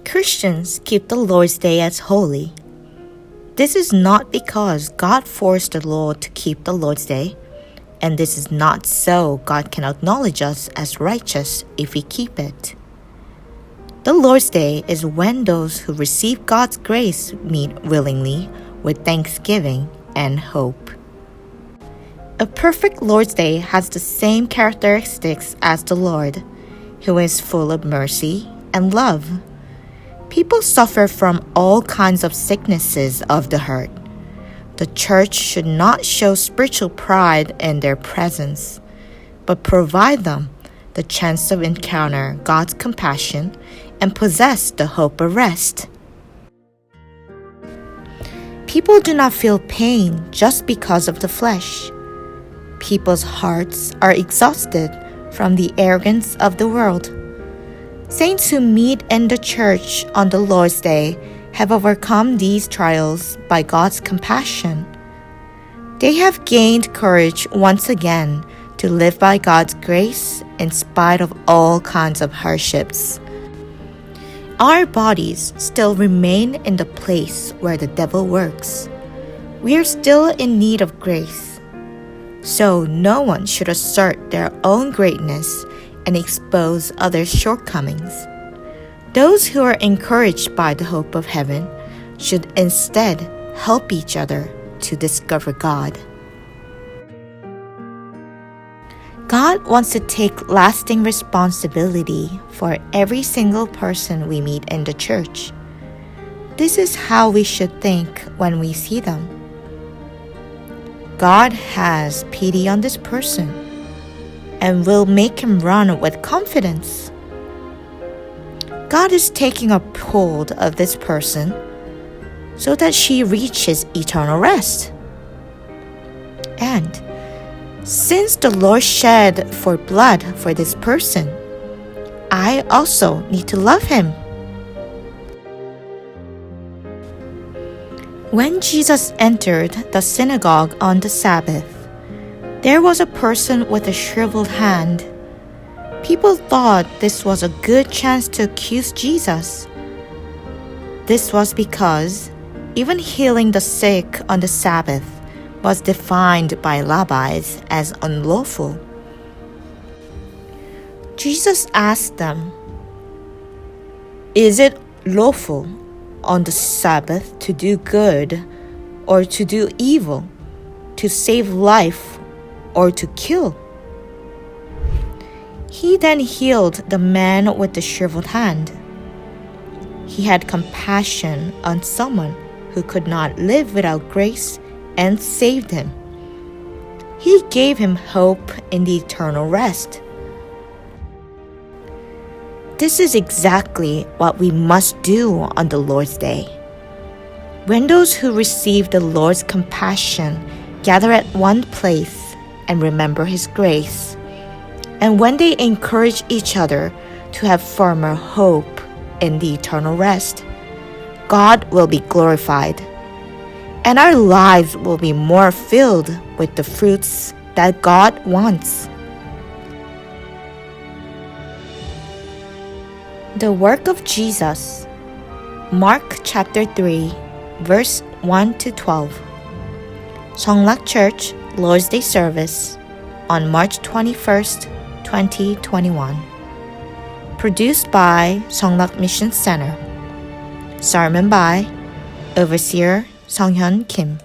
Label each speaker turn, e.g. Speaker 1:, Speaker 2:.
Speaker 1: Christians keep the Lord's Day as holy. This is not because God forced the law to keep the Lord's Day, and this is not so God can acknowledge us as righteous if we keep it. The Lord's Day is when those who receive God's grace meet willingly with thanksgiving and hope. A perfect Lord's Day has the same characteristics as the Lord, who is full of mercy and love. People suffer from all kinds of sicknesses of the heart. The church should not show spiritual pride in their presence, but provide them the chance to encounter God's compassion and possess the hope of rest. People do not feel pain just because of the flesh. People's hearts are exhausted from the arrogance of the world. Saints who meet in the church on the Lord's Day have overcome these trials by God's compassion. They have gained courage once again to live by God's grace in spite of all kinds of hardships. Our bodies still remain in the place where the devil works. We are still in need of grace. So no one should assert their own greatness and expose others' shortcomings. Those who are encouraged by the hope of heaven should instead help each other to discover God. God wants to take lasting responsibility for every single person we meet in the church. This is how we should think when we see them. God has pity on this person and will make him run with confidence. God is taking a hold of this person so that she reaches eternal rest. And since the Lord shed blood for this person, I also need to love him. When Jesus entered the synagogue on the Sabbath, there was a person with a shriveled hand. People thought this was a good chance to accuse Jesus. This was because even healing the sick on the Sabbath was defined by rabbis as unlawful. Jesus asked them, "Is it lawful on the Sabbath to do good or to do evil, to save life or to kill?" He then healed the man with the shriveled hand. He had compassion on someone who could not live without grace and saved him. He gave him hope in the eternal rest. This is exactly what we must do on the Lord's Day. When those who receive the Lord's compassion gather at one place and remember His grace, and when they encourage each other to have firmer hope in the eternal rest, God will be glorified, and our lives will be more filled with the fruits that God wants. The work of Jesus. Mark chapter 3, verse 1 to 12. Sungrak Church Lord's Day service on March 21st, 2021. Produced by Sungrak Mission Center. Sermon by Overseer Sung-Hyun Kim.